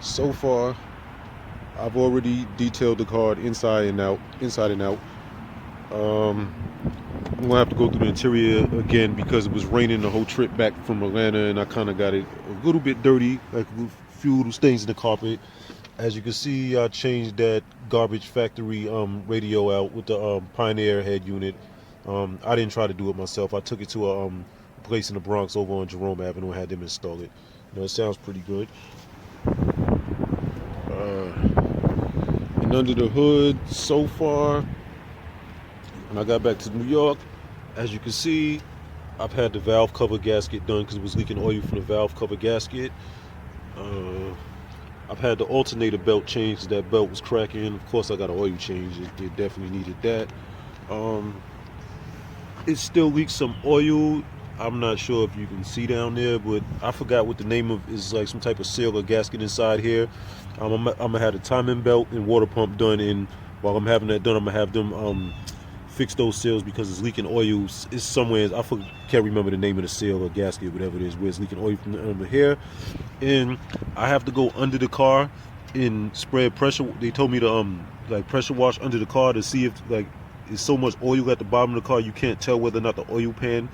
So far, I've already detailed the car inside and out. I'm gonna have to go through the interior again because it was raining the whole trip back from Atlanta, and I kind of got it a little bit dirty, like a few little stains in the carpet. As you can see, I changed that garbage factory radio out with the Pioneer head unit. I didn't try to do it myself. I took it to a place in the Bronx over on Jerome Avenue and had them install it. It sounds pretty good. And under the hood so far, when I got back to New York, as you can see, I've had the valve cover gasket done because it was leaking oil from the valve cover gasket. I've had the alternator belt changed. That belt was cracking. Of course, I got an oil change. It definitely needed that. It still leaks some oil. I'm not sure if you can see down there, but I forgot what the name of is, like some type of seal or gasket inside here. I'm gonna have the timing belt and water pump done, and while I'm having that done, I'm gonna have them fix those seals because it's leaking oil. It's somewhere, can't remember the name of the seal or gasket, whatever it is, where it's leaking oil from under here. And I have to go under the car and spread pressure. They told me to like pressure wash under the car to see if like there's so much oil at the bottom of the car you can't tell whether or not the oil pan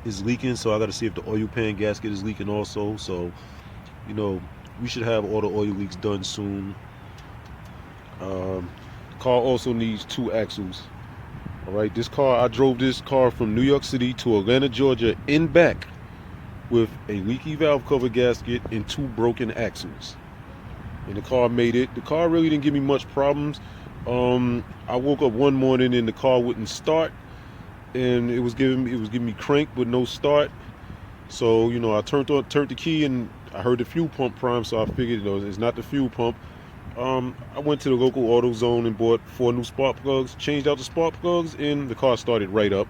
is leaking. So I got to see if the oil pan gasket is leaking also. So we should have all the oil leaks done soon. The car also needs 2 axles. All right, I drove this car from New York City to Atlanta, Georgia in back with a leaky valve cover gasket and 2 broken axles. And the car made it. The car really didn't give me much problems. I woke up one morning and the car wouldn't start, and it was giving me crank but no start. So I turned the key and I heard the fuel pump prime, so I figured it's not the fuel pump. I went to the local AutoZone and bought 4 new spark plugs, changed out the spark plugs, and the car started right up.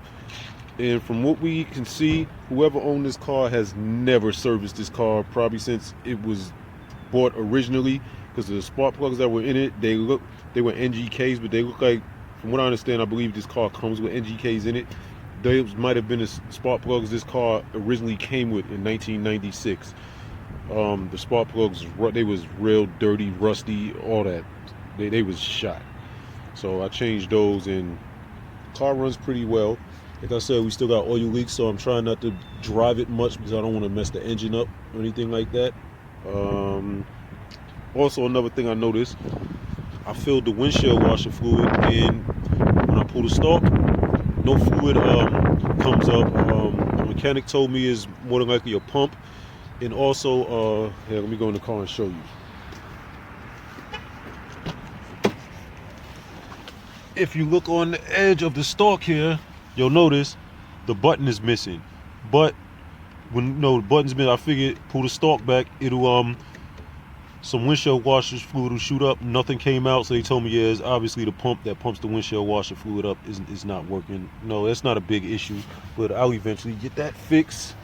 And from what we can see, whoever owned this car has never serviced this car, probably since it was bought originally, because the spark plugs that were in it, they were NGKs, but they look like, from what I understand, I believe this car comes with NGKs in it. Those might have been the spark plugs this car originally came with in 1996. The spark plugs, they was real dirty, rusty, all that. They was shot. So I changed those, and the car runs pretty well. Like I said, we still got oil leaks, so I'm trying not to drive it much because I don't want to mess the engine up or anything like that. Also, another thing I noticed, I filled the windshield washer fluid, and when I pull the stalk, no fluid comes up. The mechanic told me it's more than likely a pump. And also, here, let me go in the car and show you. If you look on the edge of the stalk here, you'll notice the button is missing. But when the button's missing, I figured pull the stalk back, it'll some windshield washer fluid will shoot up. Nothing came out, so they told me it's obviously the pump that pumps the windshield washer fluid up is not working. No, that's not a big issue, but I'll eventually get that fixed.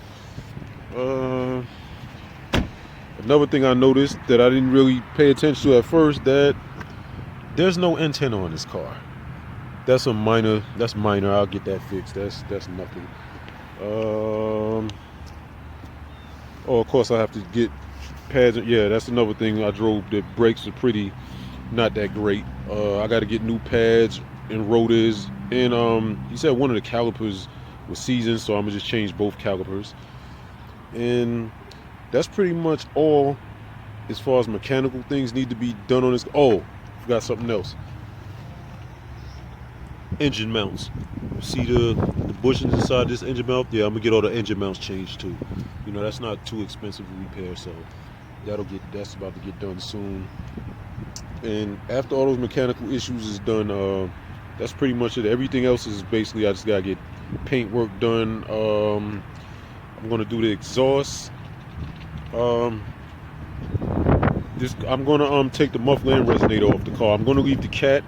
Another thing I noticed that I didn't really pay attention to at first, that there's no antenna on this car. That's minor. I'll get that fixed. That's nothing. Oh, of course I have to get pads. Yeah, that's another thing I drove. The brakes are not that great. I got to get new pads and rotors. And he said one of the calipers was seasoned, so I'm gonna just change both calipers. And that's pretty much all as far as mechanical things need to be done on this. Oh, forgot something else. Engine mounts. See the bushings inside this engine mount? Yeah, I'm gonna get all the engine mounts changed too. That's not too expensive to repair, so that's about to get done soon. And after all those mechanical issues is done, that's pretty much it. Everything else is basically I just gotta get paint work done. I'm I'm gonna do the exhaust. Um, I'm gonna take the muffler and resonator off the car. I'm gonna leave the cat.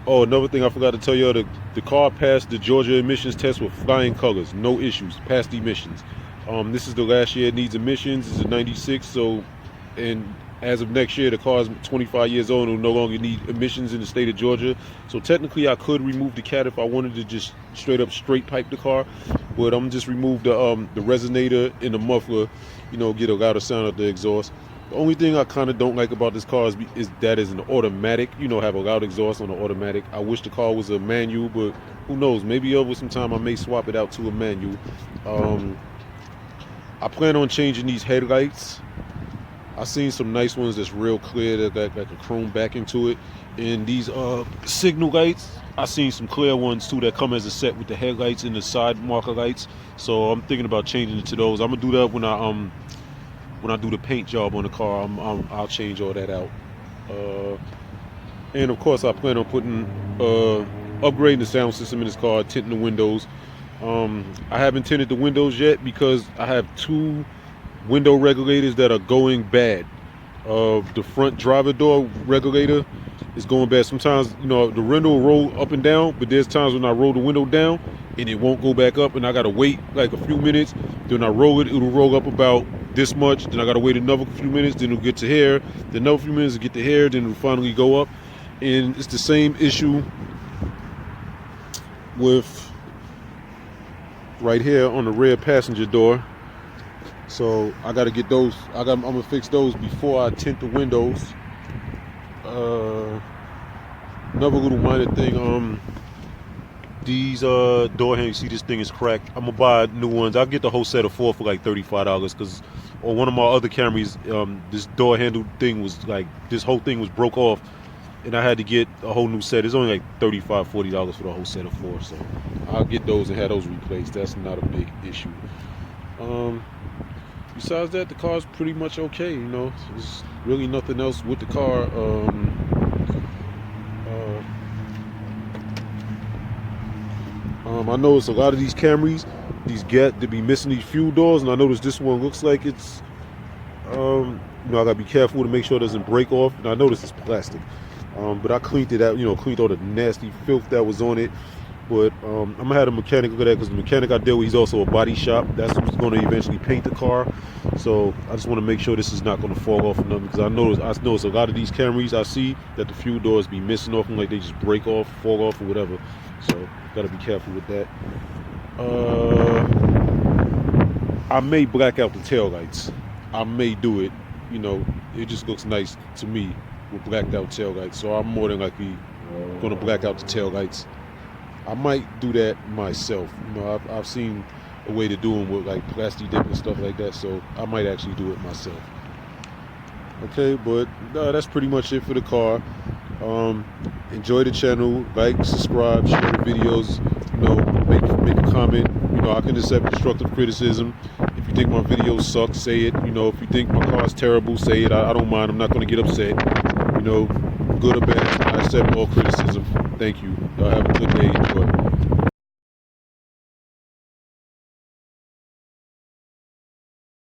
Oh, another thing I forgot to tell you, the car passed the Georgia emissions test with flying colors, no issues, passed the emissions. This is the last year it needs emissions. It's a 96, so, and as of next year, the car is 25 years old and will no longer need emissions in the state of Georgia. So technically, I could remove the cat if I wanted to just straight pipe the car, but I'm just remove the resonator and the muffler, get a louder sound of the exhaust. The only thing I kind of don't like about this car is that it's an automatic. Have a loud exhaust on the automatic. I wish the car was a manual, but who knows? Maybe over some time I may swap it out to a manual. I plan on changing these headlights. I've seen some nice ones that's real clear that got like a chrome backing to it. And these signal lights, I've seen some clear ones too that come as a set with the headlights and the side marker lights. So I'm thinking about changing it to those. I'm gonna do that when I do the paint job on the car. I'll change all that out. And of course, I plan on upgrading the sound system in this car, tinting the windows. I haven't tinted the windows yet because I have 2 window regulators that are going bad. The front driver door regulator is going bad. Sometimes, the window will roll up and down, but there's times when I roll the window down and it won't go back up, and I gotta wait like a few minutes. Then I roll it, it'll roll up about this much. Then I gotta wait another few minutes. Then it'll get to here. Then another few minutes to get to here. Then it'll finally go up. And it's the same issue with right here on the rear passenger door. So I gotta get those. I'm gonna fix those before I tint the windows. Another little minor thing. These door handles, see this thing is cracked. I'm gonna buy new ones. I'll get the whole set of 4 for like $35 because on one of my other Camrys, this door handle thing was like, this whole thing was broke off and I had to get a whole new set. It's only like $35, $40 for the whole set of 4. So I'll get those and have those replaced. That's not a big issue. Besides that, the car's pretty much okay. There's really nothing else with the car. I noticed a lot of these Camrys, they be missing these fuel doors, and I noticed this one looks like it's, I gotta be careful to make sure it doesn't break off. And I noticed it's plastic, but I cleaned it out, cleaned all the nasty filth that was on it. But I'm gonna have the mechanic look at that because the mechanic I deal with, he's also a body shop. That's who's gonna eventually paint the car. So I just want to make sure this is not gonna fall off or nothing, because I notice a lot of these Camrys I see that the fuel doors be missing off them, like they just break off, fall off, or whatever. So gotta be careful with that. I may black out the tail lights. I may do it. It just looks nice to me with blacked out tail lights. So I'm more than likely gonna black out the tail lights. I might do that myself. I've seen a way to do them with like plastic dip and stuff like that, so I might actually do it myself. Okay, but that's pretty much it for the car. Enjoy the channel, like, subscribe, share the videos, make a comment. I can accept constructive criticism. If you think my videos suck, say it. If you think my car's terrible, say it. I don't mind. I'm not going to get upset. Good or bad, I accept all criticism. Thank you. Y'all have a good day. Enjoy.